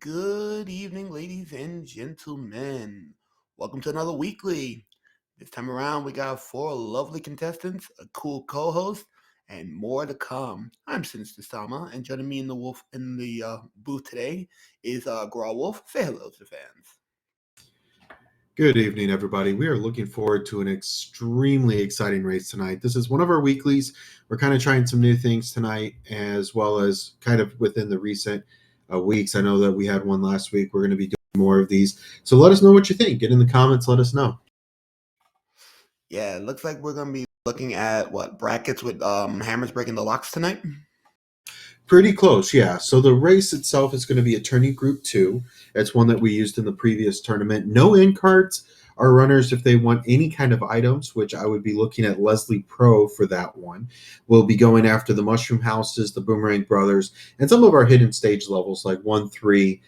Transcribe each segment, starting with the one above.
Good evening, ladies and gentlemen. Welcome to another weekly. This time around, we got four lovely contestants, a cool co-host, and more to come. I'm Sinister Sama, and joining me in the booth today is Graw Wolf. Say hello to the fans. Good evening, everybody. We are looking forward to an extremely exciting race tonight. This is one of our weeklies. We're kind of trying some new things tonight, as well as kind of within the recent weeks. I know that we had one last week. We're going to be doing more of these. So let us know what you think. Get in the comments. Let us know. Yeah, it looks like we're gonna be looking at what brackets with hammers breaking the locks tonight. Pretty close, yeah. So the race itself is going to be attorney group 2. It's one that we used in the previous tournament. No end cards. Our runners, if they want any kind of items, which I would be looking at Leslie Pro for that one, will be going after the Mushroom Houses, the Boomerang Brothers, and some of our hidden stage levels like 1 3.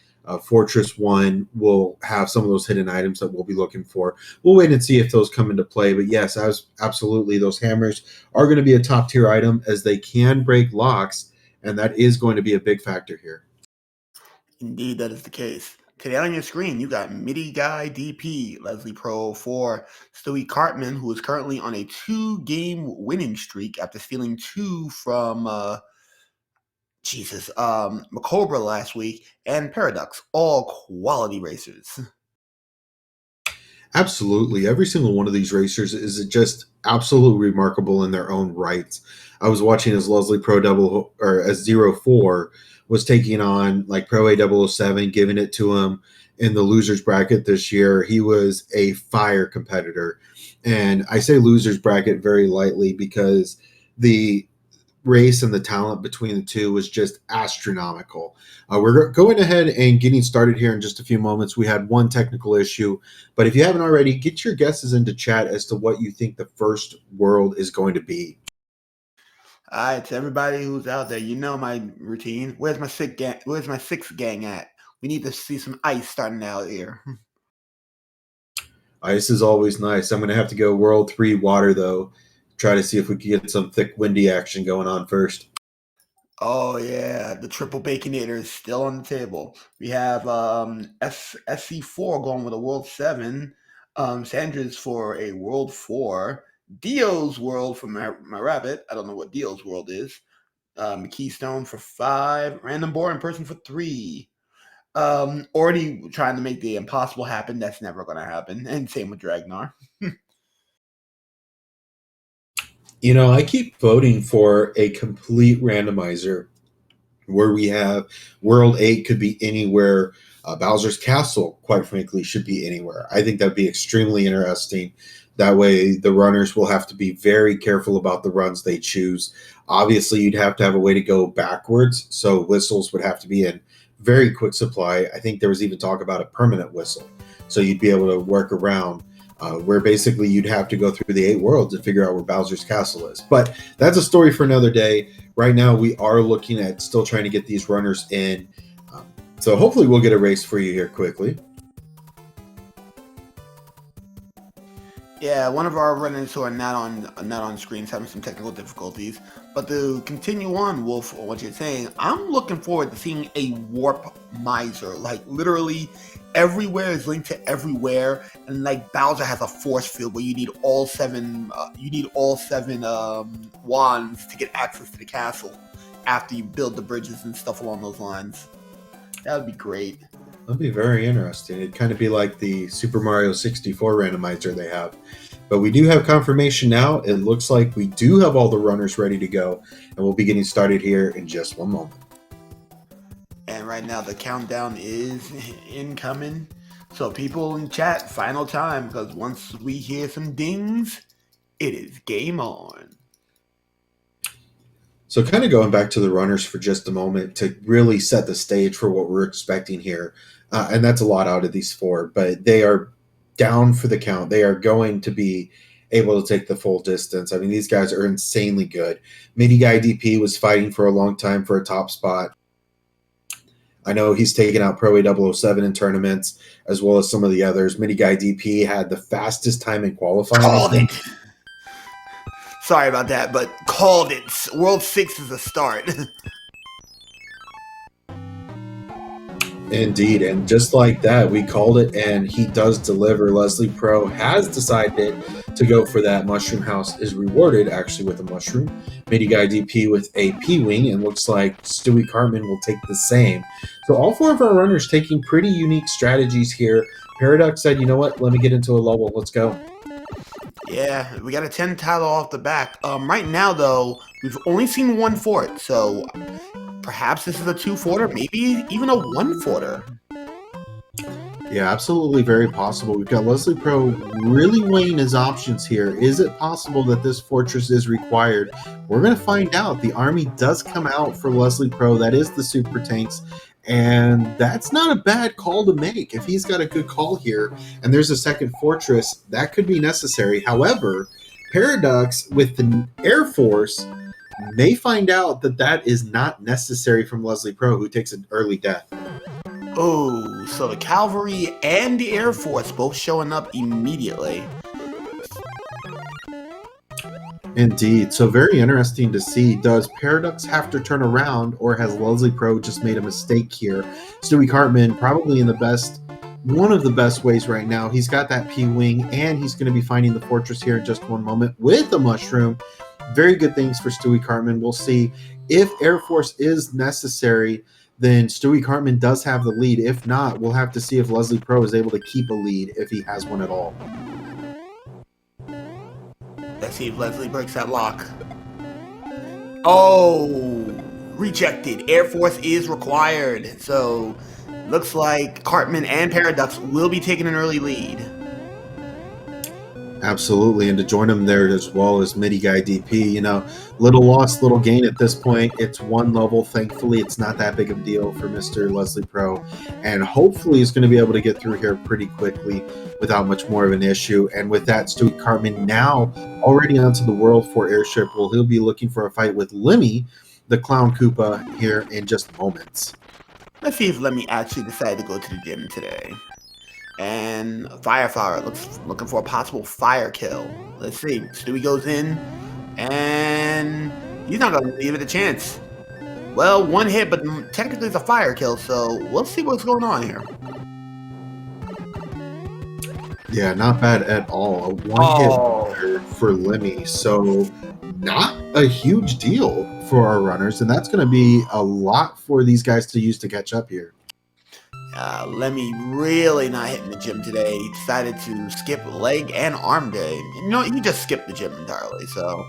Fortress 1 will have some of those hidden items that we'll be looking for. We'll wait and see if those come into play. But yes, absolutely, those hammers are going to be a top tier item as they can break locks, and that is going to be a big factor here. Indeed, that is the case. Today on your screen, you got MIDI Guy DP, Leslie Pro for Stewie Cartman, who is currently on a 2-game winning streak after stealing 2 from Macobra last week, and Paradox, all quality racers. Absolutely. Every single one of these racers is just absolutely remarkable in their own rights. I was watching as Leslie Pro Double or as 04 was taking on like Pro A007, giving it to him in the losers bracket this year. He was a fire competitor. And I say losers bracket very lightly because the race and the talent between the two was just astronomical. We're going ahead and getting started here in just a few moments. We had one technical issue, but if you haven't already, get your guesses into chat as to what you think the first world is going to be. All right, to everybody who's out there, you know my routine. Where's my sick gang? Where's my sixth gang at? We need to see some ice starting out here. Ice is always nice. I'm going to have to go World 3 water, though. Try to see if we can get some thick, windy action going on first. Oh yeah, the triple baconator is still on the table. We have SC4 going with a World 7, Sandra's for a World 4, Dio's World for my rabbit. I don't know what Dio's World is. Keystone for 5, Random Boring Person for 3. Already trying to make the impossible happen. That's never going to happen. And same with Dragnar. You know, I keep voting for a complete randomizer where we have World 8 could be anywhere. Bowser's Castle, quite frankly, should be anywhere. I think that'd be extremely interesting. That way, the runners will have to be very careful about the runs they choose. Obviously, you'd have to have a way to go backwards, so whistles would have to be in very quick supply. I think there was even talk about a permanent whistle, so you'd be able to work around where basically you'd have to go through the 8 worlds and figure out where Bowser's Castle is. But that's a story for another day. Right now, we are looking at still trying to get these runners in. So hopefully we'll get a race for you here quickly. Yeah, one of our runners who are not on screens having some technical difficulties. But to continue on, Wolf, what you're saying, I'm looking forward to seeing a warp miser. Like literally, everywhere is linked to everywhere, and like Bowser has a force field where you need all seven. Wands to get access to the castle after you build the bridges and stuff along those lines. That would be great. That'll be very interesting. It'd kind of be like the Super Mario 64 randomizer they have. But we do have confirmation now. It looks like we do have all the runners ready to go, and we'll be getting started here in just one moment. And right now the countdown is incoming. So people in chat, final time, because once we hear some dings, it is game on. So kind of going back to the runners for just a moment to really set the stage for what we're expecting here. And that's a lot out of these 4, but they are down for the count. They are going to be able to take the full distance. I mean, these guys are insanely good. Mini Guy DP was fighting for a long time for a top spot. I know he's taken out Pro A007 in tournaments, as well as some of the others. Mini Guy DP had the fastest time in qualifying. Called it. Sorry about that, but called it. World 6 is a start. Indeed, and just like that, we called it, and he does deliver. Leslie Pro has decided to go for that. Mushroom House is rewarded actually with a mushroom. Midi Guy DP with a P Wing, and looks like Stewie Cartman will take the same. So all four of our runners taking pretty unique strategies here. Paradox said, "You know what? Let me get into a level. Let's go." Yeah, we got a 10 title off the back. Right now, though, we've only seen one fort, so perhaps this is a two-forter, maybe even a one-forter. Yeah, absolutely very possible. We've got Leslie Pro really weighing his options here. Is it possible that this fortress is required? We're going to find out. The army does come out for Leslie Pro. That is the super tanks. And that's not a bad call to make. If he's got a good call here and there's a second fortress, that could be necessary. However, Paradox with the Air Force may find out that that is not necessary from Leslie Pro, who takes an early death. Oh, so the cavalry and the Air Force both showing up immediately. Indeed. So very interesting to see. Does Paradox have to turn around, or has Leslie Pro just made a mistake here? Stewie Cartman probably in one of the best ways right now. He's got that P-Wing, and he's going to be finding the fortress here in just one moment with a mushroom. Very good things for Stewie Cartman. We'll see if Air Force is necessary. Then Stewie Cartman does have the lead. If not, we'll have to see if Leslie Pro is able to keep a lead if he has one at all. Let's see if Leslie breaks that lock. Oh, rejected. Air Force is required. So, looks like Cartman and Paradox will be taking an early lead. Absolutely, and to join him there as well as Midi Guy DP, little loss, little gain at this point. It's one level. Thankfully, it's not that big of a deal for Mr. Leslie Pro, and hopefully he's going to be able to get through here pretty quickly without much more of an issue. And with that, Stewie Cartman now already onto the World 4 airship. Well, he'll be looking for a fight with Lemmy, the Clown Koopa, here in just moments. Let's see if Lemmy actually decided to go to the gym today. And Fireflower looking for a possible fire kill. Let's see. Stewie goes in, and he's not going to leave it a chance. Well, one hit, but technically it's a fire kill, so we'll see what's going on here. Yeah, not bad at all. A one hit for Lemmy, so not a huge deal for our runners, and that's going to be a lot for these guys to use to catch up here. Lemmy really not hitting the gym today. He decided to skip leg and arm day. He just skipped the gym entirely. So,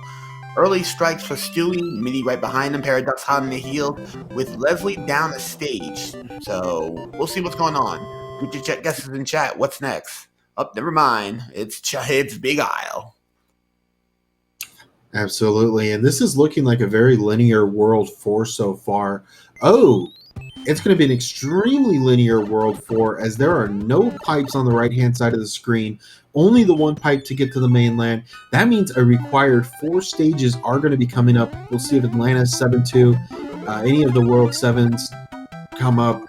early strikes for Stewie. Midi right behind him. Paradox hot on the heel with Leslie down the stage. So, we'll see what's going on. Put your guesses in chat. What's next? Oh, never mind. It's Big Isle. Absolutely. And this is looking like a very linear World 4 so far. Oh, it's going to be an extremely linear World 4 as there are no pipes on the right-hand side of the screen, only the one pipe to get to the mainland. That means a required 4 stages are going to be coming up. We'll see if Atlantis 7-2, any of the World 7s come up.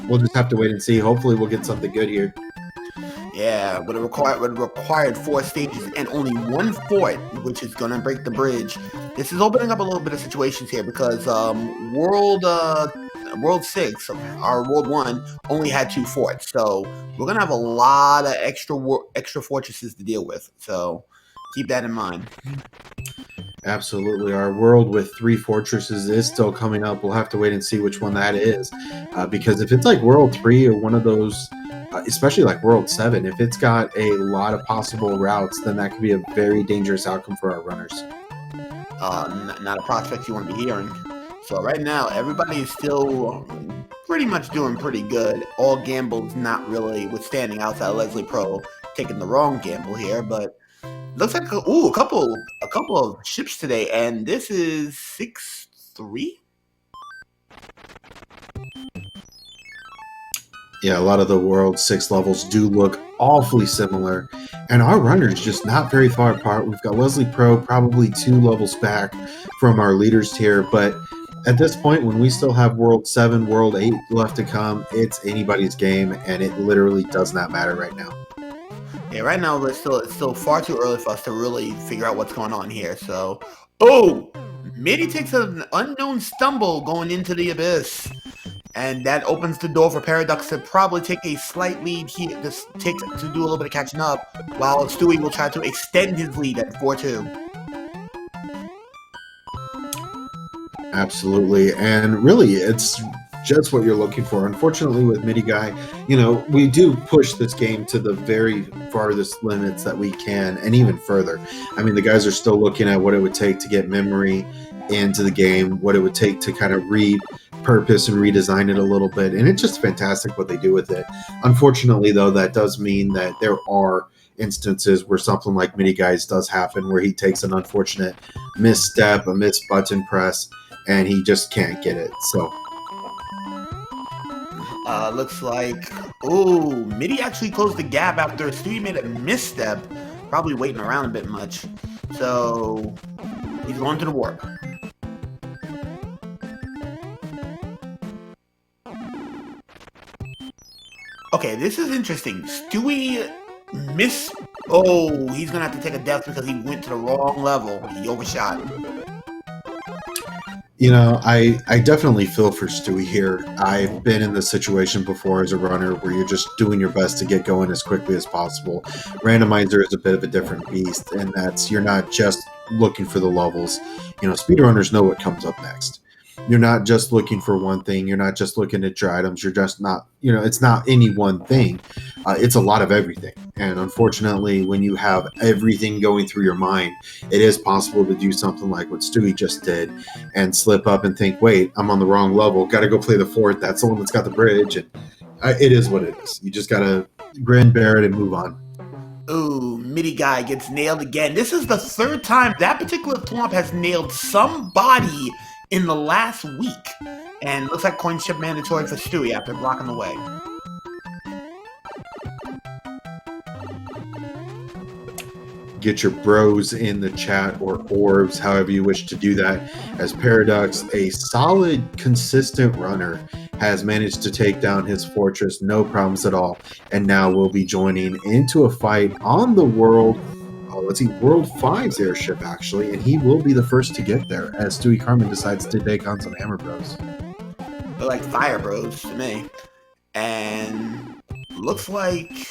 We'll just have to wait and see. Hopefully we'll get something good here. Yeah, with a required 4 stages and only one fort, which is gonna break the bridge. This is opening up a little bit of situations here because World 6, our World 1, only had 2 forts, so we're gonna have a lot of extra fortresses to deal with. So keep that in mind. Absolutely. Our world with 3 fortresses is still coming up. We'll have to wait and see which one that is, because if it's like World 3 or one of those, especially like World 7, if it's got a lot of possible routes, then that could be a very dangerous outcome for our runners. Not a prospect you want to be hearing. So right now, everybody is still pretty much doing pretty good. All gambles not really withstanding outside Leslie Pro taking the wrong gamble here, but looks like a couple of ships today, and this is 6-3. Yeah, a lot of the World 6 levels do look awfully similar, and our runners just not very far apart. We've got Leslie Pro probably 2 levels back from our leaders here, but at this point, when we still have World 7, World 8 left to come, it's anybody's game, and it literally does not matter right now. Yeah, right now it's still far too early for us to really figure out what's going on here. So, Midi takes an unknown stumble going into the abyss. And that opens the door for Paradox to probably take a slight lead here, to do a little bit of catching up, while Stewie will try to extend his lead at 4-2. Absolutely. And really, it's just what you're looking for. Unfortunately, with MIDI Guy, we do push this game to the very farthest limits that we can, and even further. I mean, the guys are still looking at what it would take to get memory into the game, what it would take to kind of repurpose and redesign it a little bit. And it's just fantastic what they do with it. Unfortunately, though, that does mean that there are instances where something like MIDI Guys does happen, where he takes an unfortunate misstep, a missed button press, and he just can't get it. So looks like, oh, MIDI actually closed the gap after Stewie made a misstep, probably waiting around a bit much. So he's going to the warp. Okay, this is interesting. Stewie oh, he's gonna have to take a death because he went to the wrong level. He overshot. I definitely feel for Stewie here. I've been in this situation before as a runner where you're just doing your best to get going as quickly as possible. Randomizer is a bit of a different beast, and that's you're not just looking for the levels. Speedrunners know what comes up next. You're not just looking for one thing. You're not just looking at your items. You're just not, it's not any one thing. It's a lot of everything. And unfortunately, when you have everything going through your mind, it is possible to do something like what Stewie just did and slip up and think, wait, I'm on the wrong level. Got to go play the fourth. That's the one that's got the bridge. And it is what it is. You just got to grin, bear it, and move on. Ooh, MIDI Guy gets nailed again. This is the third time that particular Thwomp has nailed somebody in the last week. And looks like coin ship mandatory for Stewie after blocking the way. Get your bros in the chat, or orbs, however you wish to do that, as Paradox, a solid, consistent runner, has managed to take down his fortress, no problems at all, and now will be joining into a fight on the World 5's airship, actually, and he will be the first to get there, as Stewie Carmen decides to take on some Hammer Bros. They're like Fire Bros to me. And looks like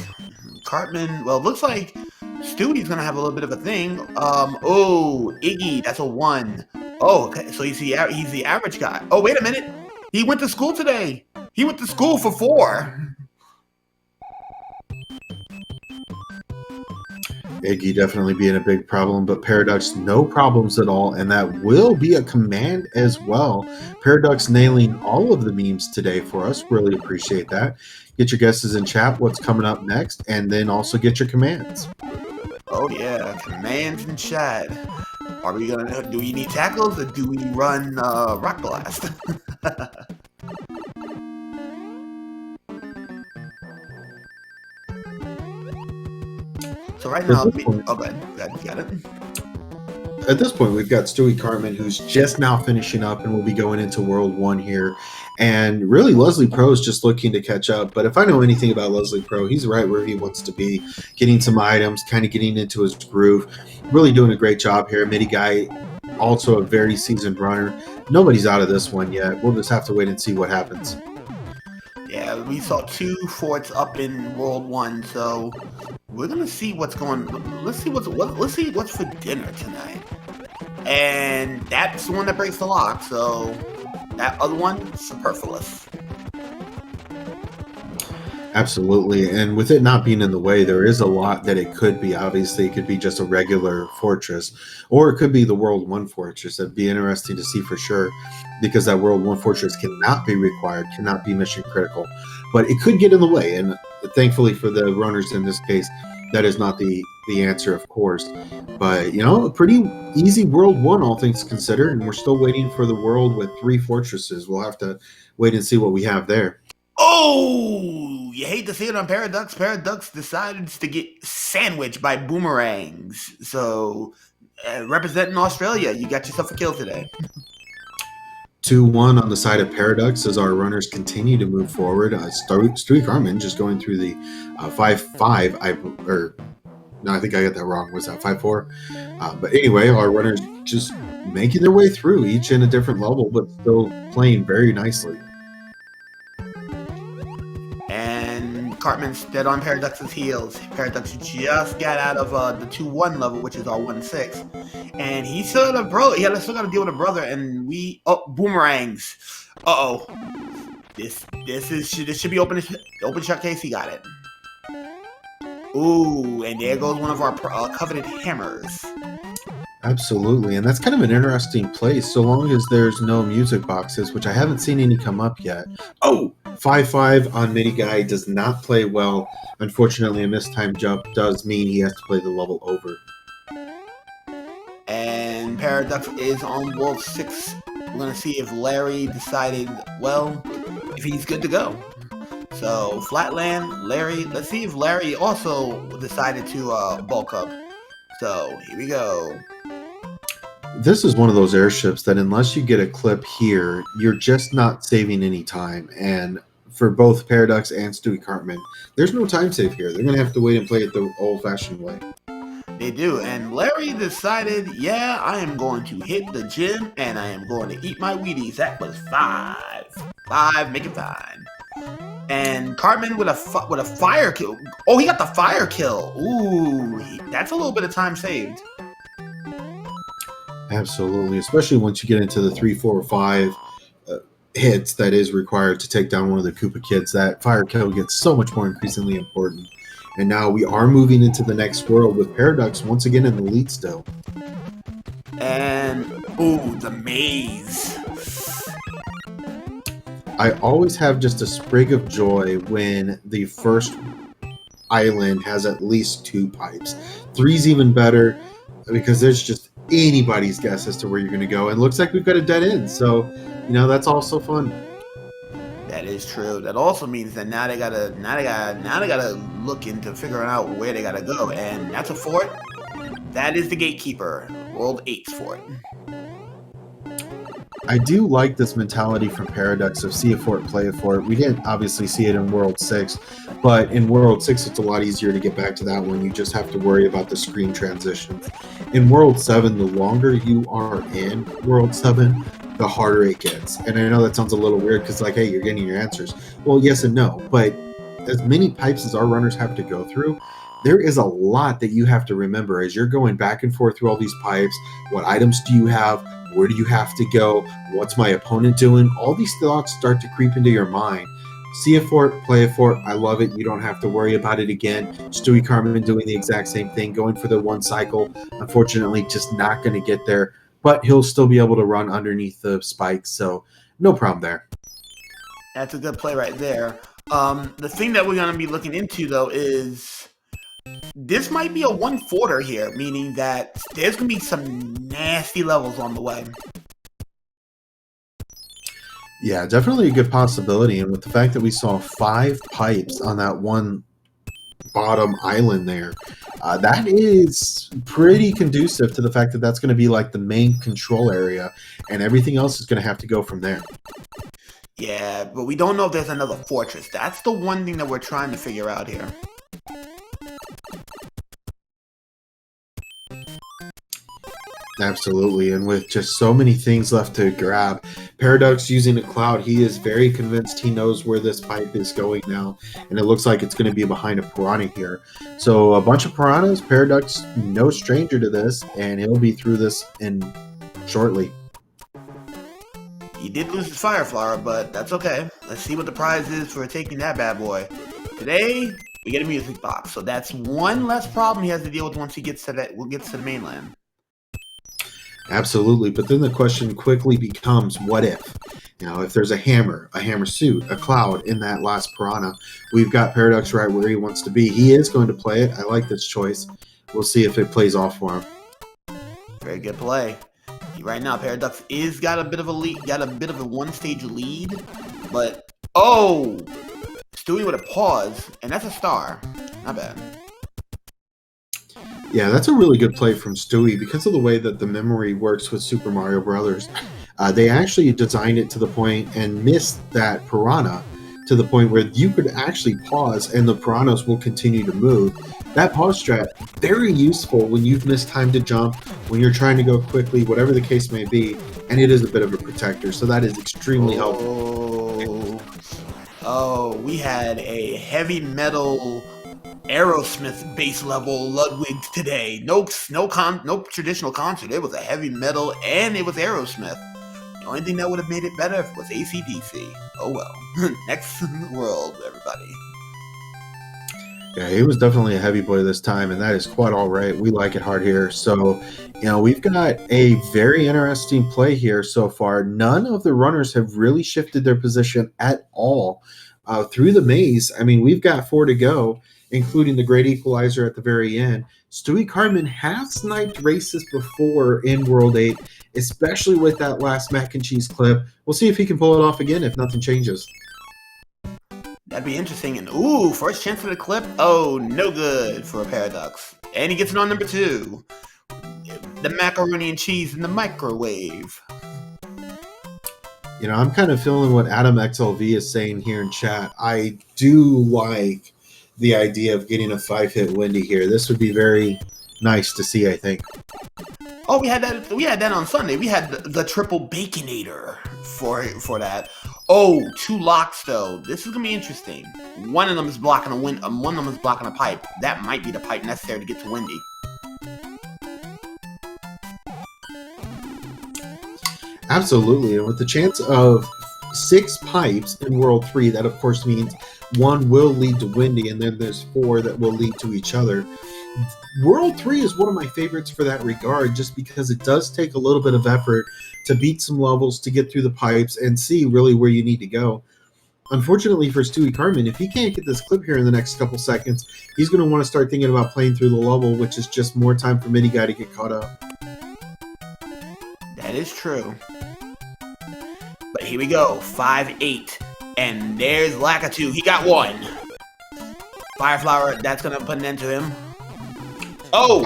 Cartman, looks like Stewie's gonna have a little bit of a thing. Oh, Iggy, that's a 1. Oh, okay, so he's the average guy. Oh, wait a minute. He went to school today. He went to school for 4. Iggy definitely being a big problem, but Paradox, no problems at all, and that will be a command as well. Paradox nailing all of the memes today for us. Really appreciate that. Get your guesses in chat, what's coming up next, and then also get your commands. Oh yeah, commands in chat. Are we gonna, do we need tackles or do we run Rock Blast? So right now, go ahead, you got it. At this point, we've got Stewie Carmen, who's just now finishing up and will be going into World 1 here. And really, Leslie Pro is just looking to catch up. But if I know anything about Leslie Pro, he's right where he wants to be, getting some items, kind of getting into his groove. Really doing a great job here. MIDI Guy, also a very seasoned runner. Nobody's out of this one yet. We'll just have to wait and see what happens. Yeah, we saw 2 forts up in World 1, so we're gonna see what's going. Let's see what's for dinner tonight. And that's the one that breaks the lock. So that other one, superfluous. Absolutely. And with it not being in the way, there is a lot that it could be. Obviously, it could be just a regular fortress, or it could be the World 1 fortress. That'd be interesting to see for sure, because that World 1 fortress cannot be required, cannot be mission critical, but it could get in the way. And thankfully for the runners in this case, that is not the answer, of course. But, a pretty easy World 1, all things considered, and we're still waiting for the world with 3 fortresses. We'll have to wait and see what we have there. Oh, you hate to see it on Paradox. Paradox decided to get sandwiched by boomerangs. So, representing Australia, you got yourself a kill today. 2-1 on the side of Paradox as our runners continue to move forward. Stewie Carmen just going through the 5-5. I think I got that wrong. Was that 5-4? But anyway, our runners just making their way through, each in a different level, but still playing very nicely. and Cartman's dead on Paradox's heels. Paradox just got out of the 2-1 level, which is our 1-6, and he still got a bro. He still got to deal with a brother, and boomerangs. Uh-oh. This should be open shut case. He got it. Ooh, and there goes one of our coveted hammers. Absolutely, and that's kind of an interesting place, so long as there's no music boxes, which I haven't seen any come up yet. Oh, 5-5 on Mini Guy does not play well. Unfortunately, a mistimed jump does mean he has to play the level over. And Paradox is on World 6. We're going to see if Larry decided, well, if he's good to go. So, Flatland, Larry, let's see if Larry also decided to bulk up. So, here we go. This is one of those airships that unless you get a clip here, you're just not saving any time. And for both Paradox and Stewie Cartman, there's no time save here. They're going to have to wait and play it the old-fashioned way. They do. And Larry decided, yeah, I am going to hit the gym and I am going to eat my Wheaties. That was 5. 5, make it fine. And Cartman with a fire kill. Oh, he got the fire kill. Ooh, that's a little bit of time saved. Absolutely, especially once you get into the 3, 4, or 5 hits that is required to take down one of the Koopa kids. That fire kill gets so much more increasingly important. And now we are moving into the next world with Paradox once again in the lead still. And, ooh, the maze. I always have just a sprig of joy when the first island has at least 2 pipes. 3's even better because there's just anybody's guess as to where you're going to go. And it looks like we've got a dead end. So, that's also fun. That is true. That also means that now they gotta look into figuring out where they gotta go. And that's a fort. That is the gatekeeper. World 8's fort. I do like this mentality from Paradox of see a fort, play a fort. We didn't obviously see it in World 6, but in World 6 it's a lot easier to get back to that one. You just have to worry about the screen transitions. In World 7, the longer you are in World 7, the harder it gets. And I know that sounds a little weird because like, hey, you're getting your answers. Well, yes and no, but as many pipes as our runners have to go through, there is a lot that you have to remember as you're going back and forth through all these pipes. What items do you have? Where do you have to go? What's my opponent doing? All these thoughts start to creep into your mind. See a fort, play a fort. I love it. You don't have to worry about it again. Stewie Cartman doing the exact same thing, going for the 1 cycle. Unfortunately, just not going to get there. But he'll still be able to run underneath the spikes, so no problem there. That's a good play right there. The thing that we're going to be looking into, though, is this might be a 1-forter here, meaning that there's going to be some nasty levels on the way. Yeah, definitely a good possibility. And with the fact that we saw 5 pipes on that one bottom island there, that is pretty conducive to the fact that that's going to be like the main control area, and everything else is going to have to go from there. Yeah, but we don't know if there's another fortress. That's the one thing that we're trying to figure out here. Absolutely, and with just so many things left to grab, Paradox using a cloud, he is very convinced he knows where this pipe is going now, and it looks like it's going to be behind a piranha here. So a bunch of piranhas, Paradox no stranger to this, and he'll be through this in shortly. He did lose his fire flower, but that's okay. Let's see what the prize is for taking that bad boy. Today, we get a music box, so that's one less problem he has to deal with once he gets to the mainland. Absolutely, but then the question quickly becomes, what if? Now, if there's a hammer suit, a cloud in that last piranha, we've got Paradox right where he wants to be. He is going to play it. I like this choice. We'll see if it plays off for him. Very good play. Right now, Paradox is got a bit of a lead, got a bit of a 1-stage lead, but oh, Stewie with a pause, and that's a star. Not bad. Yeah, that's a really good play from Stewie because of the way that the memory works with Super Mario Brothers. They actually designed it to the point and missed that piranha to the point where you could actually pause and the piranhas will continue to move. That pause strat, very useful when you've missed time to jump, when you're trying to go quickly, whatever the case may be, and it is a bit of a protector, so that is extremely helpful. Oh, we had a heavy metal Aerosmith base level Ludwig today. No traditional concert. It was a heavy metal and it was Aerosmith. The only thing that would have made it better was AC/DC. Oh well. Next world, everybody. Yeah, he was definitely a heavy boy this time, and that is quite all right. We like it hard here. So, we've got a very interesting play here so far. None of the runners have really shifted their position at all through the maze. I mean, we've got 4 to go, including the great equalizer at the very end. Stewie Cartman has sniped races before in World 8, especially with that last mac and cheese clip. We'll see if he can pull it off again if nothing changes. That'd be interesting. And ooh, first chance for the clip. Oh, no good for a Paradox. And he gets it on number 2. The macaroni and cheese in the microwave. I'm kind of feeling what Adam XLV is saying here in chat. I do like the idea of getting a 5-hit Wendy here. This would be very nice to see, I think. Oh, we had that on Sunday. We had the triple Baconator for that. Oh, 2 locks though. This is gonna be interesting. One of them is blocking one of them is blocking a pipe. That might be the pipe necessary to get to Wendy. Absolutely, and with the chance of 6 pipes in World 3, that of course means 1 will lead to Wendy, and then there's 4 that will lead to each other. World 3 is one of my favorites for that regard, just because it does take a little bit of effort to beat some levels, to get through the pipes, and see really where you need to go. Unfortunately for Stewie Cartman, if he can't get this clip here in the next couple seconds, he's going to want to start thinking about playing through the level, which is just more time for Mini Guy to get caught up. That is true. But here we go, 5-8. And there's Lakitu. He got 1. Fireflower, that's going to put an end to him. Oh!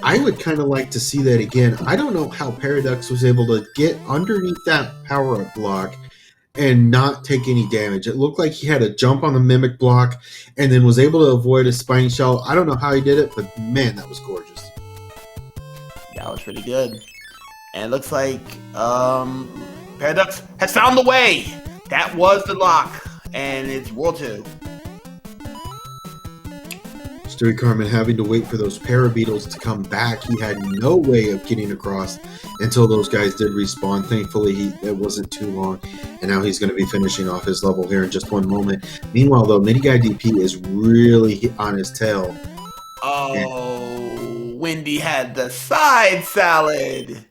I would kind of like to see that again. I don't know how Paradox was able to get underneath that power-up block and not take any damage. It looked like he had a jump on the Mimic block and then was able to avoid a Spiny Shell. I don't know how he did it, but man, that was gorgeous. That was pretty good. And it looks like Paradox has found the way. That was the lock, and it's World 2. Stewie Cartman having to wait for those Parabeetles to come back. He had no way of getting across until those guys did respawn. Thankfully, it wasn't too long, and now he's going to be finishing off his level here in just one moment. Meanwhile, though, Mini Guy DP is really on his tail. Oh, Wendy had the side salad.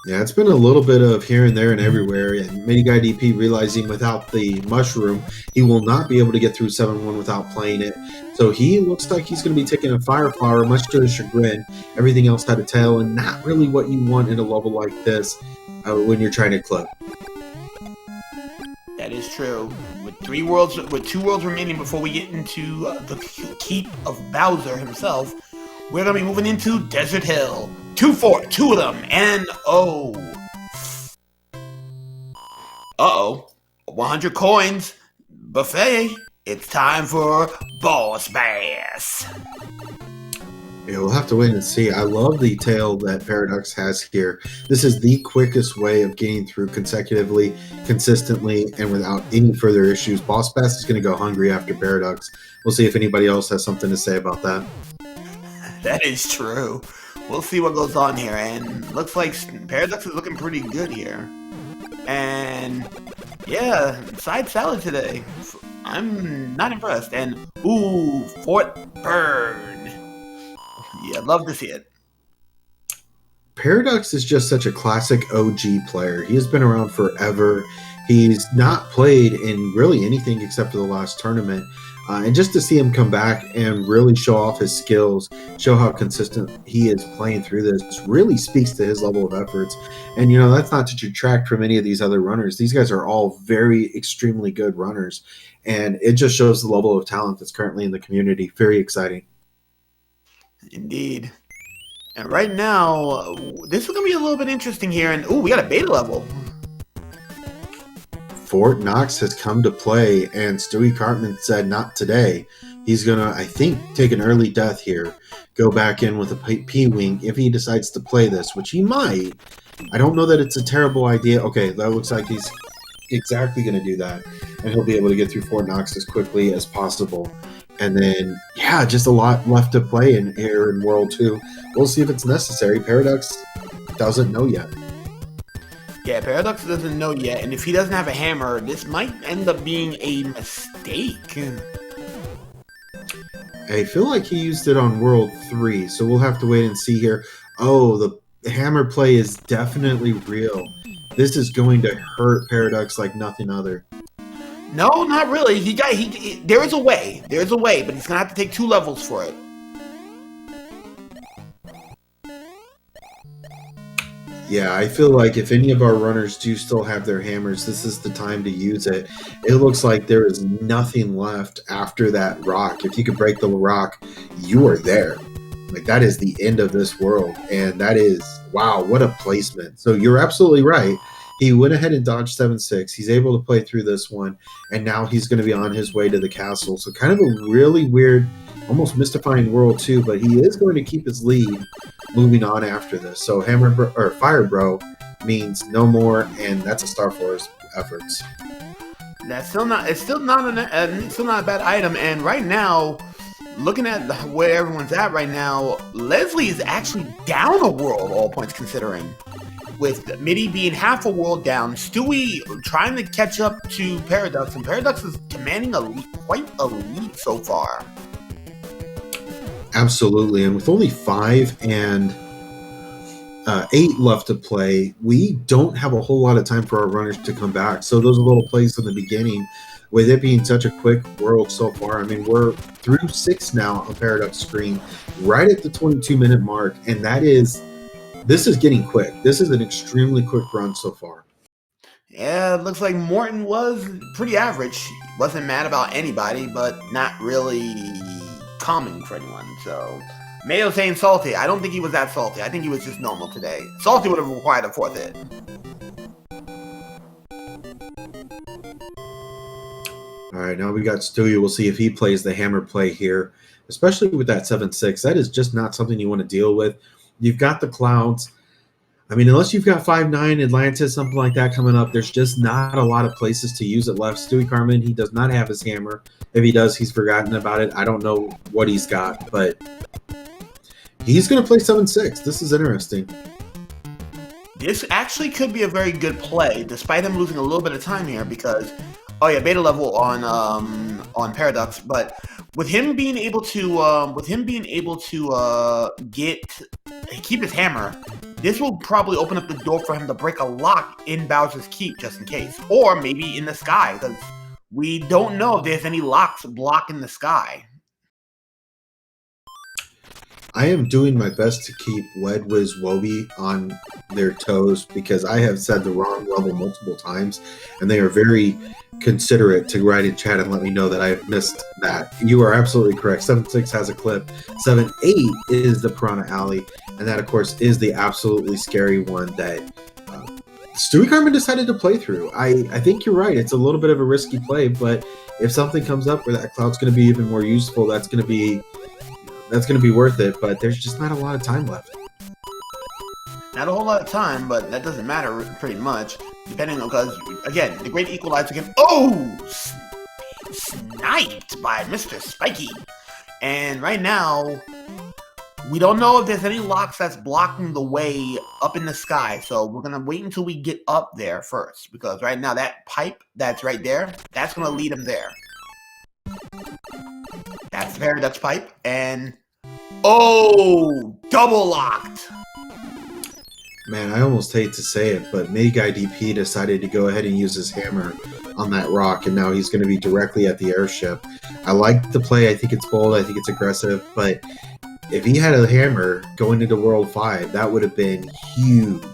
Yeah, it's been a little bit of here and there and everywhere, and Mini Guy DP realizing without the mushroom, he will not be able to get through 7-1 without playing it. So he looks like he's going to be taking a Fire Flower, much to his chagrin. Everything else had a tail, and not really what you want in a level like this when you're trying to clip. That is true. With 2 worlds remaining before we get into the keep of Bowser himself, we're going to be moving into Desert Hill. 2 of them, and oh. Uh-oh. 100 coins. Buffet. It's time for Boss Bass. Yeah, we'll have to wait and see. I love the tail that Paradox has here. This is the quickest way of getting through consecutively, consistently, and without any further issues. Boss Bass is going to go hungry after Paradox. We'll see if anybody else has something to say about that. That is true. We'll see what goes on here, and looks like Paradox is looking pretty good here. And yeah, side salad today. I'm not impressed. And ooh, Fort Bird. Yeah, love to see it. Paradox is just such a classic OG player. He has been around forever. He's not played in really anything except for the last tournament. And just to see him come back and really show off his skills, show how consistent he is playing through this, really speaks to his level of efforts. And, that's not to detract from any of these other runners. These guys are all very extremely good runners. And it just shows the level of talent that's currently in the community. Very exciting. Indeed. And right now, this is going to be a little bit interesting here. And ooh, we got a beta level. Fort Knox has come to play, and Stewie Cartman said not today. He's going to, I think, take an early death here, go back in with a P-Wing if he decides to play this, which he might. I don't know that it's a terrible idea. Okay, that looks like he's exactly going to do that, and he'll be able to get through Fort Knox as quickly as possible. And then, yeah, just a lot left to play in here in World 2. We'll see if it's necessary. Paradox doesn't know yet. Yeah, Paradox doesn't know yet, and if he doesn't have a hammer, this might end up being a mistake. I feel like he used it on World 3, so we'll have to wait and see here. Oh, the hammer play is definitely real. This is going to hurt Paradox like nothing other. No, not really. There is a way. There's a way, but he's gonna have to take 2 levels for it. Yeah, I feel like if any of our runners do still have their hammers, this is the time to use it. It looks like there is nothing left after that rock. If you could break the rock, you are there. Like, that is the end of this world. And that is, wow, what a placement. So you're absolutely right. He went ahead and dodged 7-6. He's able to play through this one. And now he's going to be on his way to the castle. So kind of a really weird, almost mystifying World 2, but he is going to keep his lead moving on after this. So Fire Bro means no more, and that's a Star Force efforts. It's still not a bad item. And right now, looking at where everyone's at right now, Leslie is actually down a world, all points considering. With Mitty being half a world down, Stewie trying to catch up to Paradox, and Paradox is commanding quite a lead so far. Absolutely, and with only 5 and 8 left to play, we don't have a whole lot of time for our runners to come back. So those little plays in the beginning, with it being such a quick world so far, I mean, we're through 6 now on Paradox screen, right at the 22-minute mark, and this is getting quick. This is an extremely quick run so far. Yeah, it looks like Morton was pretty average. Wasn't mad about anybody, but not really calming for anyone. So Mayo saying salty. I don't think he was that salty. I think he was just normal today. Salty would have required a 4th hit. All right, now we got Stewie. We'll see if he plays the hammer play here, especially with that 7-6. That is just not something you want to deal with. You've got the clouds. I mean, unless you've got 5-9, Atlantis, something like that coming up, there's just not a lot of places to use it left. Stewie Carmen, he does not have his hammer. If he does, he's forgotten about it. I don't know what he's got, but he's going to play 7-6. This is interesting. This actually could be a very good play, despite him losing a little bit of time here, because beta level on Paradox, but with him being able to keep his hammer, this will probably open up the door for him to break a lock in Bowser's Keep, just in case, or maybe in the sky, because we don't know if there's any locks blocking the sky. I am doing my best to keep Wedwiz Wobie on their toes because I have said the wrong level multiple times, and they are very considerate to write in chat and let me know that I've missed that. You are absolutely correct. 7-6 has a clip. 7-8 is the Piranha Alley, and that, of course, is the absolutely scary one that Stewie Carmen decided to play through. I think you're right. It's a little bit of a risky play, but if something comes up where that cloud's going to be even more useful, that's going to be worth it, but there's just not a lot of time left. Not a whole lot of time, but that doesn't matter pretty much, depending on, because, again, the Great Equalizer can... Oh! Sniped by Mr. Spiky. And right now, we don't know if there's any locks that's blocking the way up in the sky, so we're going to wait until we get up there first, because right now that pipe that's right there, that's going to lead him there. That's the Paradox pipe, and double locked. Man, I almost hate to say it, but Guy DP decided to go ahead and use his hammer on that rock, and now he's going to be directly at the airship. I like the play. I think it's bold. I think it's aggressive, but if he had a hammer going into World 5, that would have been huge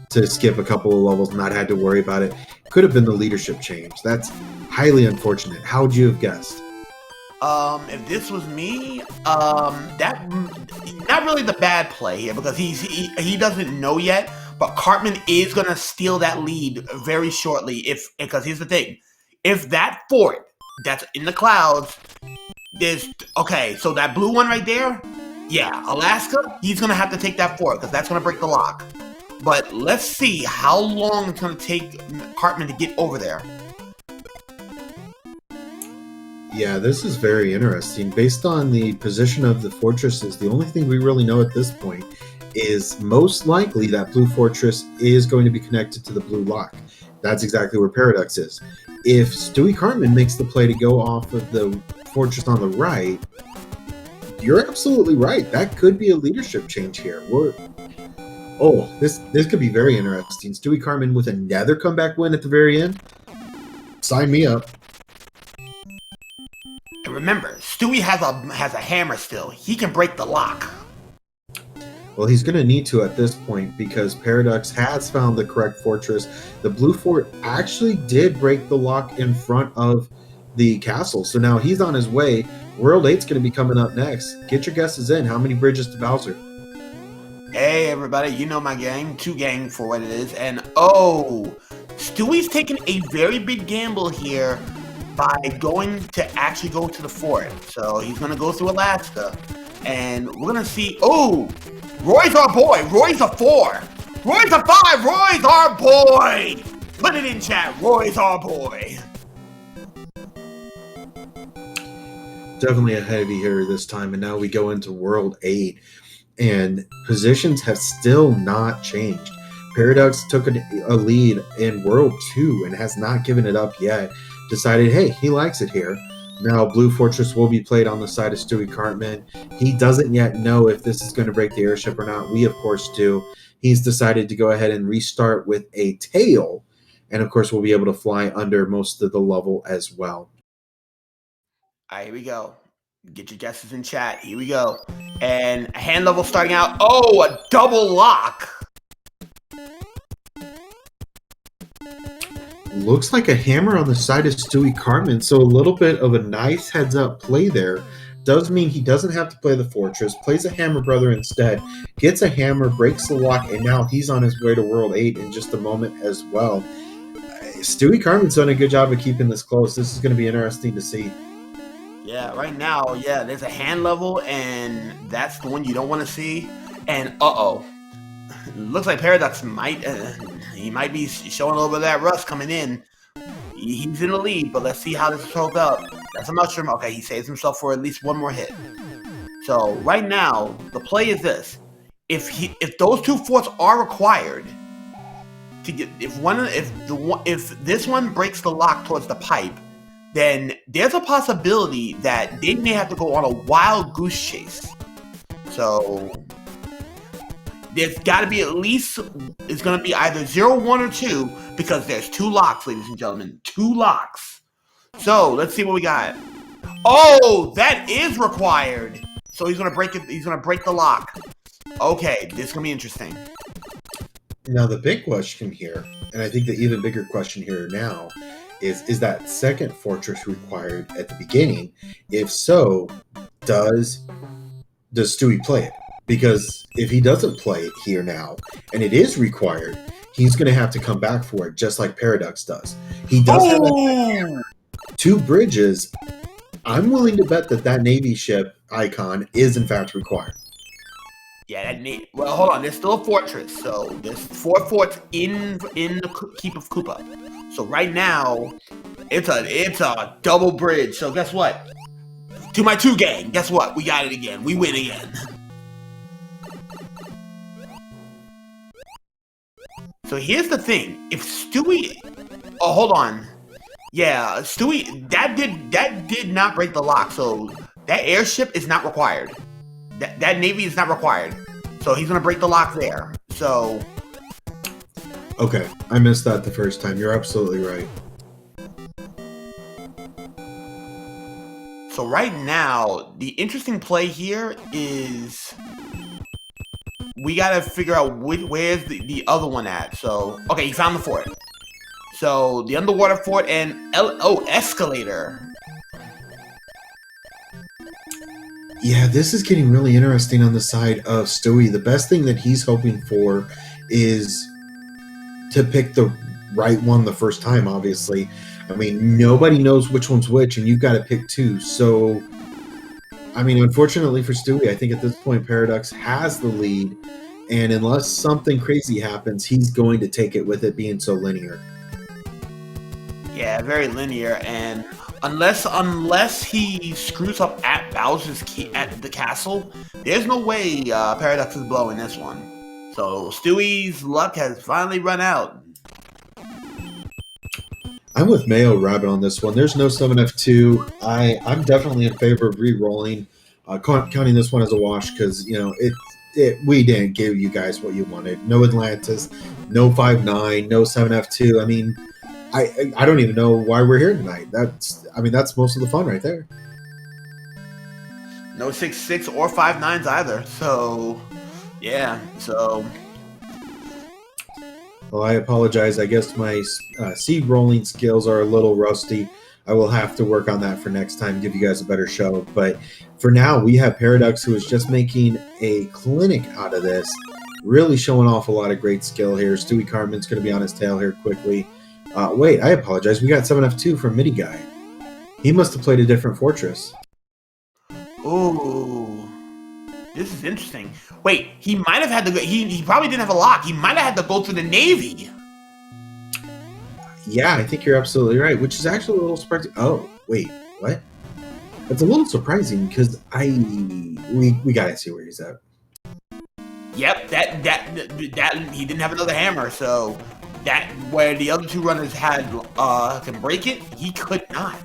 to skip a couple of levels and not had to worry about it. Could have been the leadership change. That's highly unfortunate. How would you have guessed? If this was me, that not really the bad play here, because he doesn't know yet, but Cartman is gonna steal that lead very shortly. Because here's the thing, if that fort that's in the clouds, so that blue one right there, yeah, Alaska, he's gonna have to take that fort because that's gonna break the lock. But let's see how long it's going to take Cartman to get over there. Yeah, this is very interesting. Based on the position of the fortresses, the only thing we really know at this point is most likely that Blue Fortress is going to be connected to the Blue Lock. That's exactly where Paradox is. If Stewie Cartman makes the play to go off of the fortress on the right, you're absolutely right. That could be a leadership change here. This could be very interesting. Stewie Cartman with another comeback win at the very end. Sign me up. And remember, Stewie has a hammer still. He can break the lock. Well, he's going to need to at this point because Paradox has found the correct fortress. The Blue Fort actually did break the lock in front of the castle, so now he's on his way. World 8's going to be coming up next. Get your guesses in. How many bridges to Bowser? Hey, everybody, you know my gang. 2 gang for what it is. And, oh, Stewie's taking a very big gamble here by going to actually go to the fort. So he's going to go through Alaska. And we're going to see, oh, Roy's our boy. Roy's a 4. Roy's a 5. Roy's our boy. Put it in chat. Roy's our boy. Definitely a heavy hitter this time. And now we go into World 8. And positions have still not changed. Paradox took a lead in World 2 and has not given it up yet. Decided, hey, he likes it here. Now Blue Fortress will be played on the side of Stewie Cartman. He doesn't yet know if this is going to break the airship or not. We, of course, do. He's decided to go ahead and restart with a tail. And, of course, we'll be able to fly under most of the level as well. All right, here we go. Get your guesses in chat. Here we go. And hand level starting out. Oh, a double lock. Looks like a hammer on the side of Stewie Cartman, so a little bit of a nice heads-up play there. Does mean he doesn't have to play the fortress, plays a hammer brother instead, gets a hammer, breaks the lock, and now he's on his way to World 8 in just a moment as well. Stewie Cartman's done a good job of keeping this close. This is going to be interesting to see. Yeah, right now, yeah, there's a hand level, and that's the one you don't want to see. And, uh-oh. Looks like Paradox might be showing a little bit of that rust coming in. He's in the lead, but let's see how this holds up. That's a mushroom. Okay, he saves himself for at least one more hit. So right now, the play is this: if those 2 forts are required to get, if this one breaks the lock towards the pipe, then there's a possibility that they may have to go on a wild goose chase. So there's got to be at least, it's going to be either 0, 1, or 2, because there's 2 locks, ladies and gentlemen. 2 locks. So let's see what we got. Oh, that is required. So he's going to break it. He's going to break the lock. Okay, this is going to be interesting. Now the big question here, and I think the even bigger question here now, is that second fortress required at the beginning? If so, does Stewie play it? Because if he doesn't play it here now, and it is required, he's going to have to come back for it, just like Paradox does. He does have that 2 bridges. I'm willing to bet that Navy ship icon is in fact required. Yeah, well, hold on. There's still a fortress, so there's 4 forts in the Keep of Koopa. So right now, it's a double bridge. So guess what? To my 2 gang, guess what? We got it again. We win again. So here's the thing: if Stewie, oh, hold on, yeah, Stewie, that did not break the lock. So that airship is not required. That Navy is not required. So he's gonna break the lock there. So okay, I missed that the first time. You're absolutely right. So right now, the interesting play here is we gotta figure out where's the other one at. So, okay, he found the fort. So, the underwater fort and escalator. Yeah, this is getting really interesting on the side of Stewie. The best thing that he's hoping for is to pick the right one the first time, obviously. I mean, nobody knows which one's which, and you've got to pick 2. So, I mean, unfortunately for Stewie, I think at this point Paradox has the lead, And unless something crazy happens, he's going to take it with it being so linear. Yeah, very linear, and unless he screws up at Bowser's key at the castle, there's no way Paradox is blowing this one. So Stewie's luck has finally run out. I'm with Mayo Rabbit on this one. There's no 7F2. I'm definitely in favor of re-rolling, counting this one as a wash because we didn't give you guys what you wanted. No Atlantis, no 5-9, no 7F2. I mean, I don't even know why we're here tonight. That's most of the fun right there. No 6-6 or 5-9s either. So yeah, so. Well, I apologize. I guess my seed rolling skills are a little rusty. I will have to work on that for next time, give you guys a better show. But for now, we have Paradox, who is just making a clinic out of this, really showing off a lot of great skill here. Stewie Carmen's going to be on his tail here quickly. Wait, I apologize. We got 7F2 from Midi Guy. He must have played a different fortress. Ooh. This is interesting. Wait, he might have had to go. He probably didn't have a lock. He might have had to go through the Navy. Yeah, I think you're absolutely right, which is actually a little surprising. Oh, wait, what? It's a little surprising because we gotta see where he's at. Yep, that he didn't have another hammer, so that where the other two runners had can break it, he could not.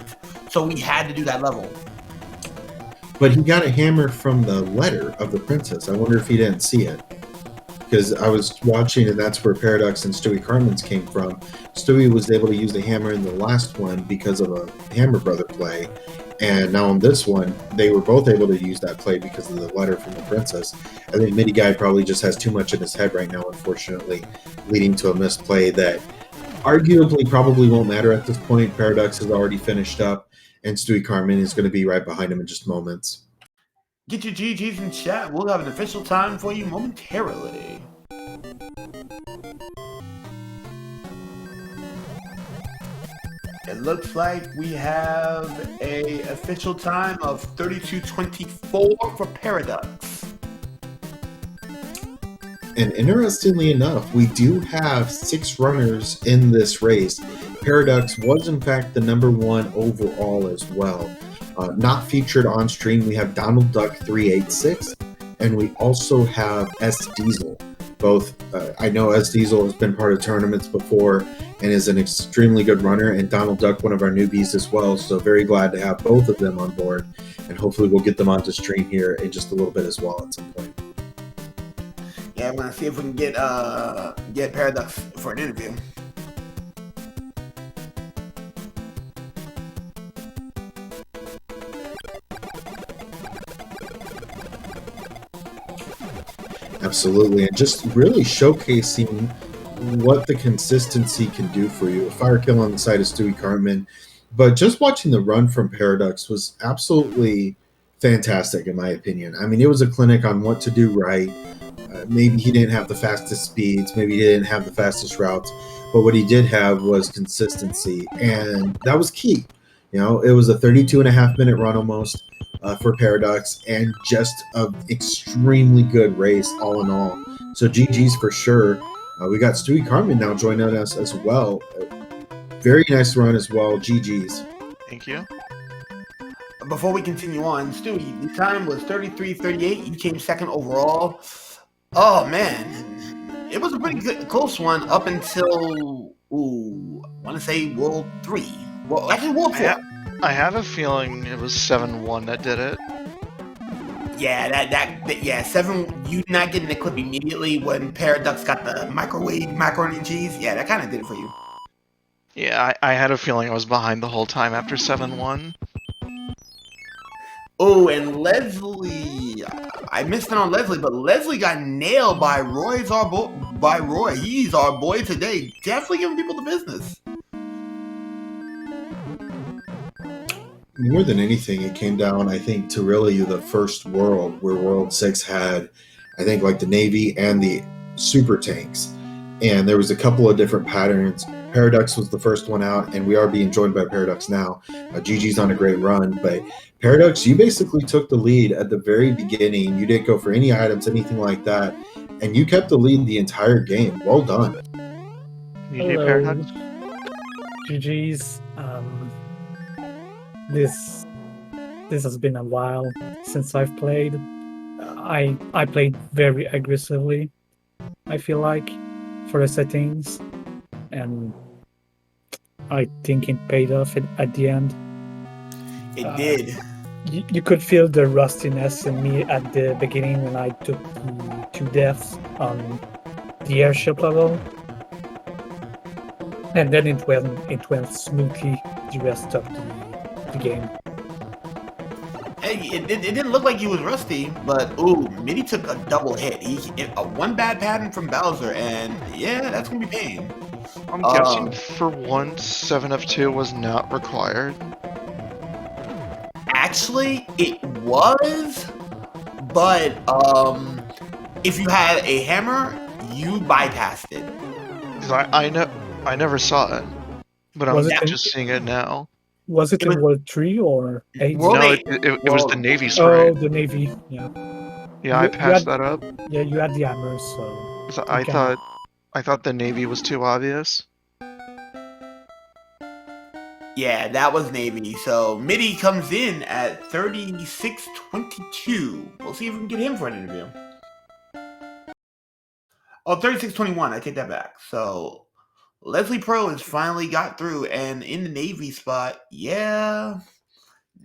So we had to do that level. But he got a hammer from the letter of the princess. I wonder if he didn't see it. Because I was watching, and that's where Paradox and Stewie Carmen's came from. Stewie was able to use the hammer in the last one because of a Hammer Brother play. And now on this one, they were both able to use that play because of the letter from the princess. I think Midi Guy probably just has too much in his head right now, unfortunately, leading to a misplay that arguably probably won't matter at this point. Paradox has already finished up, and Stewie Carmen is going to be right behind him in just moments. Get your GGs in chat. We'll have an official time for you momentarily. It looks like we have a official time of 32:24 for Paradox. And interestingly enough, we do have 6 runners in this race. Paradox was in fact the number 1 overall as well. Not featured on stream, we have Donald Duck 386, and we also have S Diesel. Both, I know S Diesel has been part of tournaments before and is an extremely good runner, and Donald Duck, one of our newbies as well. So very glad to have both of them on board, and hopefully we'll get them onto stream here in just a little bit as well at some point. Yeah, I'm gonna see if we can get Paradox for an interview. Absolutely, and just really showcasing what the consistency can do for you. A fire kill on the side of Stewie Cartman, but just watching the run from Paradox was absolutely fantastic in my opinion. I mean, it was a clinic on what to do right. Maybe he didn't have the fastest speeds, maybe he didn't have the fastest routes, but what he did have was consistency, and that was key. It was a 32.5-minute run almost for Paradox, and just an extremely good race all in all. So GG's for sure. We got Stewie Carmen now joining us as well. Very nice run as well. GG's. Thank you. Before we continue on, Stewie, the time was 33:38. You came second overall. Oh man, it was a pretty good, close one up until I want to say World 3. Well, actually World 4. I have a feeling it was 7-1 that did it. Yeah, 7. You not getting the clip immediately when Paradox got the microwave macaroni and cheese. Yeah, that kind of did it for you. Yeah, I had a feeling I was behind the whole time after 7-1. Oh, and Leslie, I missed it on Leslie, but Leslie got nailed by Roy. He's our boy today. Definitely giving people the business. More than anything, it came down, I think, to really the first world, where World 6 had, I think, like the Navy and the super tanks. And there was a couple of different patterns. Paradox was the first one out, and we are being joined by Paradox now. GG's on a great run, but Paradox, you basically took the lead at the very beginning. You didn't go for any items, anything like that, and you kept the lead the entire game. Well done. GG Hello, Paradox. GG's. This has been a while since I've played. I played very aggressively. I feel like for the settings, and I think it paid off at the end. It did. You could feel the rustiness in me at the beginning when I took the 2 deaths on the airship level, and then it went smoothly the rest of the game. Hey, it didn't look like he was rusty, but ooh, Mitty took a double hit. A one bad pattern from Bowser, and yeah, that's gonna be pain. I'm guessing for once 7F2 was not required. Actually, it was, but if you had a hammer, you bypassed it. Because I never saw it, but I'm Was it just seeing it now. Was it It in was- World 3 or 8? World No, 8. it was the Navy Oh, sprite. the Navy, yeah. Yeah, I you passed had- that up. Yeah, you had the hammer, so... 'Cause I can- thought the Navy was too obvious. Yeah, that was Navy. So Mitty comes in at 36-22. We'll see if we can get him for an interview. Oh, 36-21. I take that back. So Leslie Pro has finally got through, and in the Navy spot, yeah.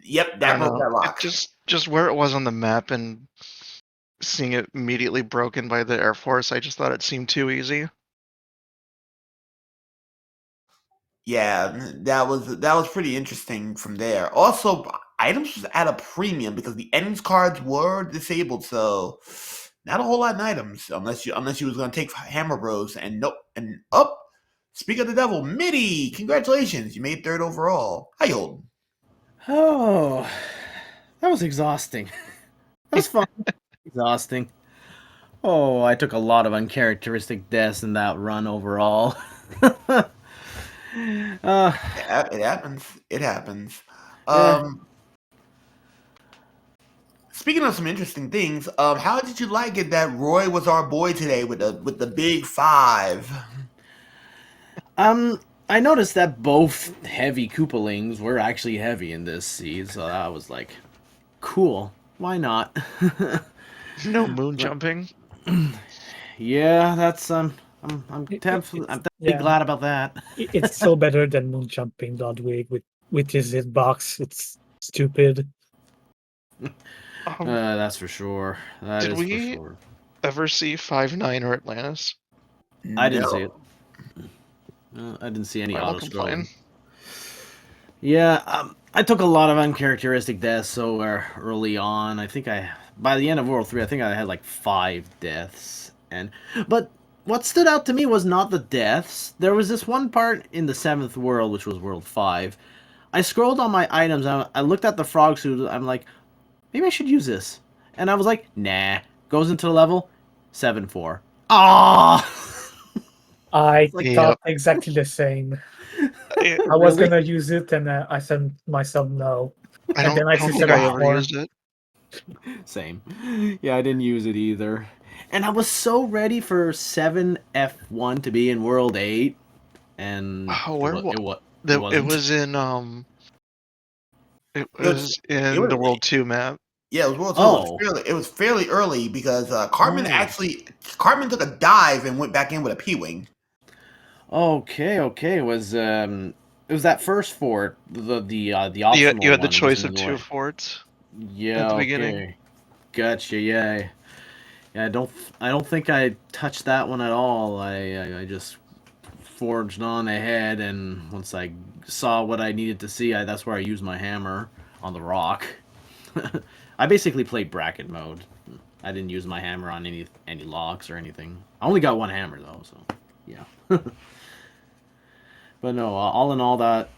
Yep, that broke that lock. Just where it was on the map and seeing it immediately broken by the Air Force, I just thought it seemed too easy. Yeah, that was pretty interesting from there. Also, items was at a premium because the ends cards were disabled, so not a whole lot in items unless you was gonna take Hammer Bros and nope and up. Speak of the devil, Mitty, congratulations, you made 3rd overall. How you holding? Oh, that was exhausting. That was fun. Exhausting. Oh, I took a lot of uncharacteristic deaths in that run overall. It happens. It happens. Yeah. Speaking of some interesting things, how did you like it that Roy was our boy today with the big 5? I noticed that both heavy Koopalings were actually heavy in this seed, so that was like, cool. Why not? No moon jumping. Yeah, that's I'm definitely yeah. glad about that. It's so better than moon jumping Ludwig with his hitbox. It's stupid. That's for sure. That Did is we- for sure. Ever see 5-9 or Atlantis? I didn't No. see it. I didn't see any I won't auto complain. scrolling. Yeah, I took a lot of uncharacteristic deaths so early on. I think by the end of World 3, I think I had like 5 deaths. But what stood out to me was not the deaths. There was this one part in the 7th world, which was World 5. I scrolled on my items, I looked at the frog suit, I'm like, maybe I should use this. And I was like, nah. Goes into the level, 7-4. Ah! I Like, thought exactly the same. I was Really? gonna use it, and I said myself no. I And don't, then I I don't see think I ever 7-4. used it. Same. Yeah, I didn't use it either. And I was so ready for 7F1 to be in World 8. And Oh, where it wa- wasn't. It was in It was in was- the World 2 map. Yeah, it was World 2. Oh. It was fairly early because Cartman took a dive and went back in with a P-wing. Okay. It was that first fort, the optional You had the one choice was in of the 2 way. forts. Yeah, at the okay. beginning. Gotcha. Yeah. I don't think I touched that one at all. I just forged on ahead, and once I saw what I needed to see, that's where I used my hammer on the rock. I basically played bracket mode. I didn't use my hammer on any locks or anything. I only got one hammer though, so yeah. But no, all in all, that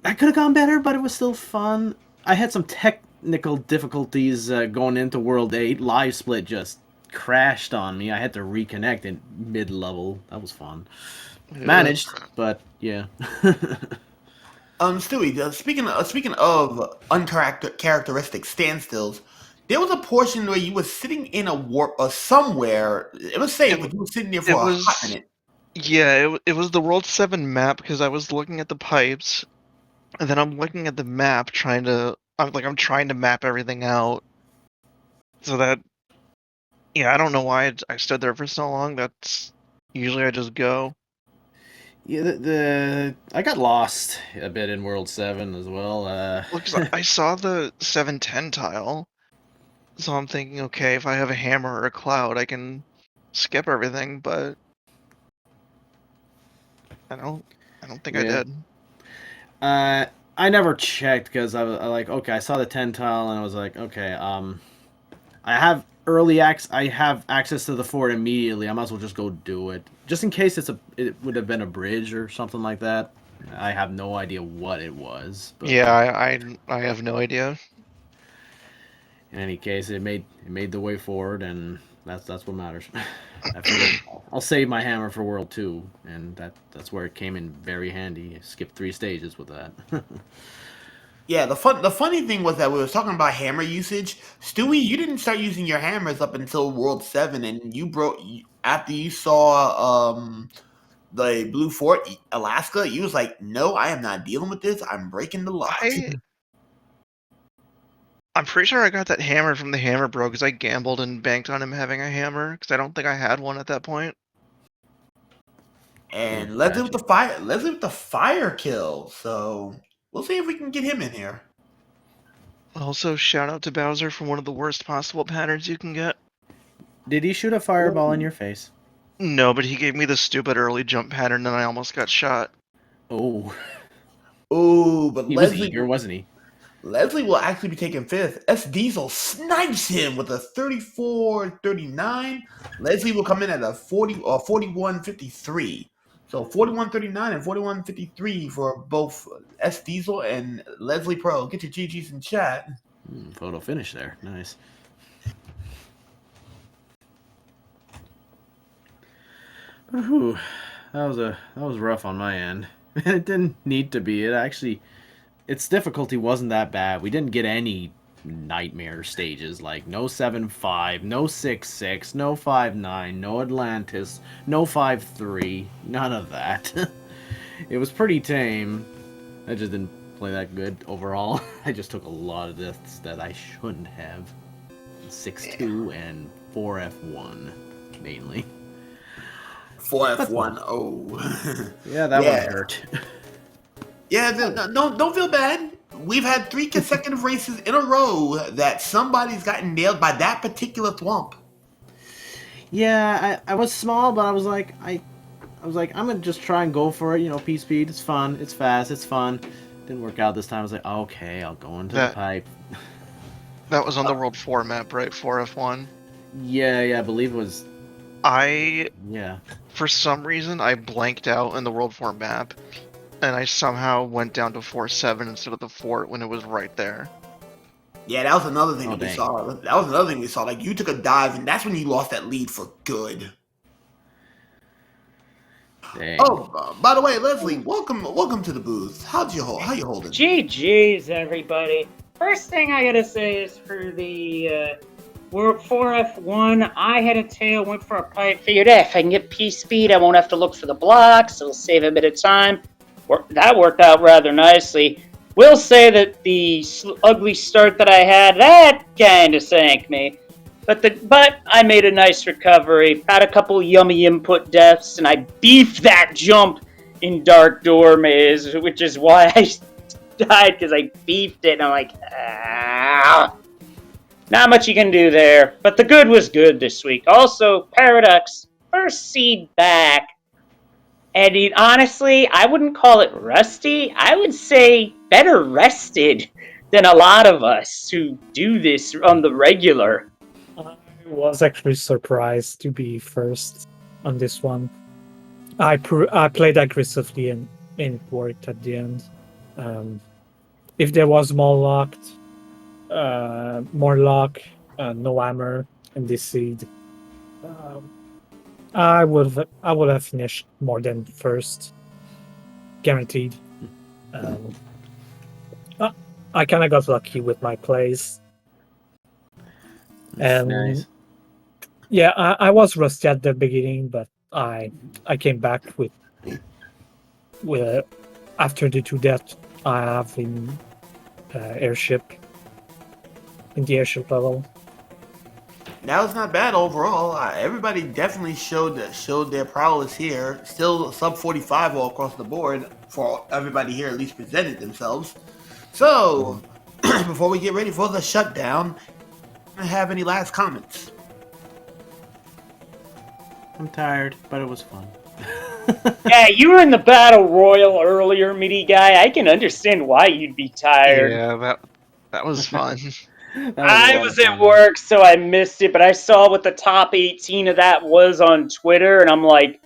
could have gone better, but it was still fun. I had some technical difficulties going into World 8. Live Split just crashed on me. I had to reconnect in mid-level. That was fun. Managed, but yeah. Stewie, speaking of uncharacteristic standstills, there was a portion where you were sitting in a warp or somewhere. It was safe, It, but you were sitting there it for a hot was minute. yeah, it was the World 7 map because I was looking at the pipes, and then I'm looking at the map I'm trying to map everything out. So that yeah, I don't know why I stood there for so long. That's usually I just go. Yeah, the I got lost a bit in World 7 as well. Well, 'cause I saw the 710 tile, so I'm thinking, okay, if I have a hammer or a cloud, I can skip everything, but I don't I don't think I yeah. did. I never checked because I like, okay, I saw the 10 tile and I was like, okay, I have access to the fort immediately. I might as well just go do it. Just in case it would have been a bridge or something like that. I have no idea what it was, but Yeah, I have no idea. in any case, it made the way forward, and that's what matters. I figured I'll save my hammer for World 2, and that's where it came in very handy. Skip 3 stages with that. Yeah, the funny thing was that we were talking about hammer usage. Stewie, you didn't start using your hammers up until World 7, and after you saw the Blue Fort, Alaska. You was like, no, I am not dealing with this. I'm breaking the lock. I'm pretty sure I got that hammer from the hammer bro because I gambled and banked on him having a hammer because I don't think I had one at that point. And Leslie with the fire. Leslie with the fire kill. So we'll see if we can get him in here. Also, shout out to Bowser for one of the worst possible patterns you can get. Did he shoot a fireball in your face? No, but he gave me the stupid early jump pattern and I almost got shot. Oh. Oh, but He Leslie was eager, wasn't he? Leslie will actually be taking fifth. S Diesel snipes him with a 34-39. Leslie will come in at a 41-53. So 41-39 and 41-53 for both S Diesel and Leslie Pro. Get your GGs in chat. Photo finish there. Nice. Whew. That was rough on my end. It didn't need to be. Its difficulty wasn't that bad. We didn't get any nightmare stages like no 7-5, no 6-6, no 5-9, no Atlantis, no 5-3, none of that. It was pretty tame. I just didn't play that good overall. I just took a lot of deaths that I shouldn't have. 6-2 and 4F1 mainly. 4F1. Oh. Yeah, that one hurt. Yeah, don't feel bad. We've had 3 consecutive races in a row that somebody's gotten nailed by that particular thwomp. Yeah, I was small, but I was like, I'm gonna just try and go for it. You know, P-speed, it's fun, it's fast, it's fun. Didn't work out this time. I was like, okay, I'll go into the pipe. That was on the World 4 map, right? 4F1? Yeah, I believe it was... Yeah. For some reason, I blanked out in the World 4 map, and I somehow went down to 4-7 instead of the fort when it was right there. Yeah, that was another thing we saw. That was another thing we saw. Like, you took a dive, and that's when you lost that lead for good. Dang. Oh, by the way, Leslie, welcome to the booth. How you holding? GG's, everybody. First thing I gotta say is for the World 4F1, I had a tail, went for a pipe, figured, if I can get P-speed, I won't have to look for the blocks, it'll save a bit of time. That worked out rather nicely. Will say that the ugly start that I had, that kind of sank me. But I made a nice recovery, had a couple yummy input deaths, and I beefed that jump in Dark Door Maze, which is why I died, because I beefed it, and I'm like, not much you can do there, but the good was good this week. Also, Paradox, first seed back, and honestly, I wouldn't call it rusty. I would say better rested than a lot of us who do this on the regular. I was actually surprised to be first on this one. I played aggressively and it worked at the end. If there was more luck, no hammer in this seed, I would have finished more than first, guaranteed. Um, I kind of got lucky with my plays, and Nice. yeah, I was rusty at the beginning, but I came back with after the 2 deaths I have in airship in the airship level. That was not bad overall. Everybody definitely showed their prowess here. Still sub 45 all across the board for everybody here. At least presented themselves. So before we get ready for the shutdown, have any last comments? I'm tired, but it was fun. Yeah, you were in the battle royal earlier, MIDI guy. I can understand why you'd be tired. Yeah, that was fun. I was at work, so I missed it, but I saw what the top 18 of that was on Twitter, and I'm like,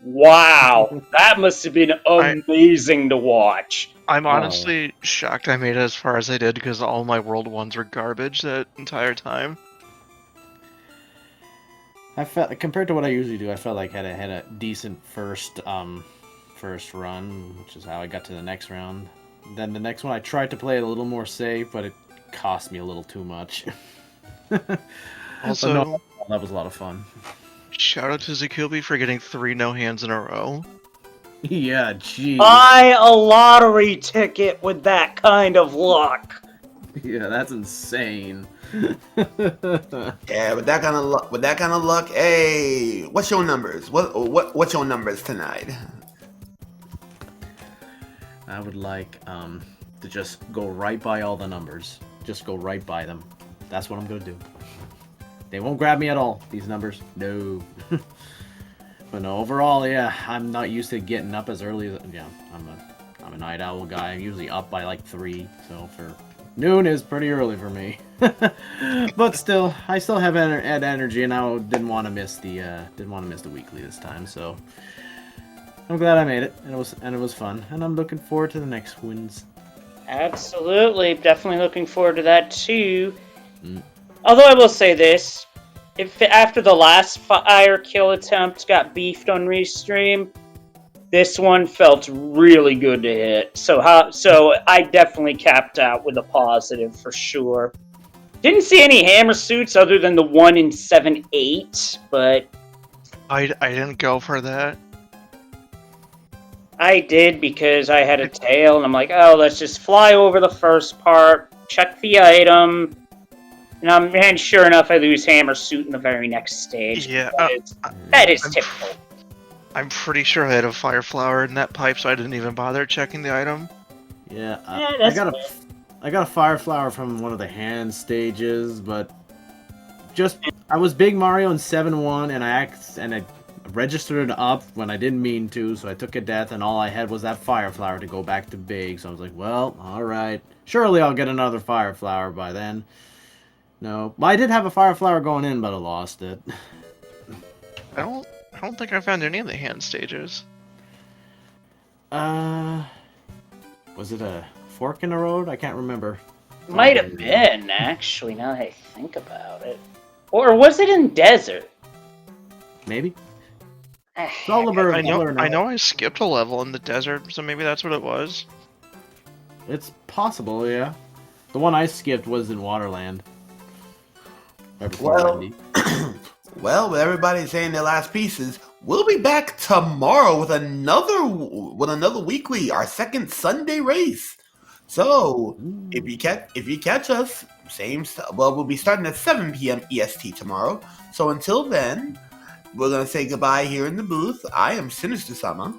wow, that must have been amazing to watch. I'm honestly shocked I made it as far as I did because all my World 1s were garbage that entire time. I felt, compared to what I usually do, I felt like I had a decent first run, which is how I got to the next round. Then the next one, I tried to play it a little more safe, but it cost me a little too much. Also, no, that was a lot of fun. Shout out to Zakilby for getting 3 no hands in a row. Yeah, geez. Buy a lottery ticket with that kind of luck. Yeah, that's insane. Yeah, with that kind of luck, hey, what's your numbers? What's your numbers tonight? I would like to just go right by all the numbers. Just go right by them. That's what I'm gonna do. They won't grab me at all, these numbers. No. But no, overall, yeah, I'm not used to getting up as early as... Yeah, I'm a night owl guy. I'm usually up by like 3, so for... Noon is pretty early for me. But still, I still have energy, and I didn't want to miss the weekly this time, so... I'm glad I made it, and it was fun, and I'm looking forward to the next wins. Absolutely, definitely looking forward to that too. Although I will say this, if after the last fire kill attempt got beefed on Restream, this one felt really good to hit. So I definitely capped out with a positive for sure. Didn't see any hammer suits other than the one in 7-8, but I didn't go for that. I did because I had a tail, and I'm like, oh, let's just fly over the first part, check the item, and sure enough, I lose hammer suit in the very next stage. Yeah, that is typical. I'm pretty sure I had a fire flower in that pipe, so I didn't even bother checking the item. Yeah, that's I got a fire flower from one of the hand stages, but I was Big Mario in 7-1, and I registered it up when I didn't mean to, so I took a death, and all I had was that fire flower to go back to Big. So I was like, well, alright. Surely I'll get another fire flower by then. No. Well, I did have a fire flower going in, but I lost it. I don't think I found any of the hand stages. Was it a fork in the road? I can't remember. Might have been, actually, now that I think about it. Or was it in desert? Maybe. I know I skipped a level in the desert, so maybe that's what it was. It's possible, yeah. The one I skipped was in Waterland. Right before Wendy. Well, with everybody saying their last pieces, we'll be back tomorrow with another weekly, our second Sunday race. So if you catch us, we'll be starting at 7 p.m. EST tomorrow. So until then, we're gonna say goodbye here in the booth. I am Sinister Sama.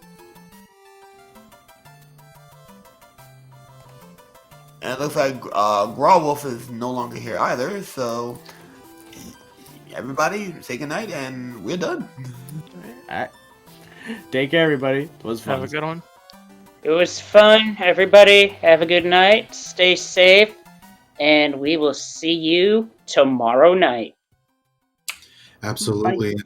And it looks like Grawwolf is no longer here either, so everybody say goodnight and we're done. Alright. Take care, everybody. It was fun. Have a good one. It was fun. Everybody, have a good night. Stay safe. And we will see you tomorrow night. Absolutely. Bye.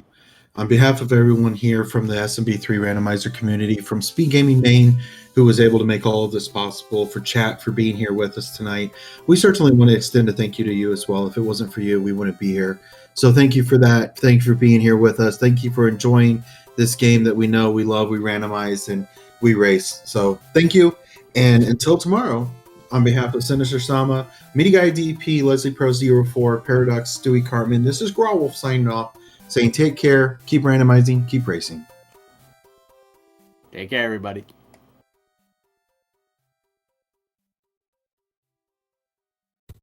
On behalf of everyone here from the SMB3 Randomizer community, from Speed Gaming Maine, who was able to make all of this possible, for chat for being here with us tonight, we certainly want to extend a thank you to you as well. If it wasn't for you, we wouldn't be here. So thank you for that. Thank you for being here with us. Thank you for enjoying this game that we know, we love, we randomize, and we race. So thank you. And until tomorrow, on behalf of Sinister Sama, Meaty Guy DP, Leslie Pro 04, Paradox, Stewie Cartman, this is Growlwolf signing off, saying take care, keep randomizing, keep racing. Take care, everybody.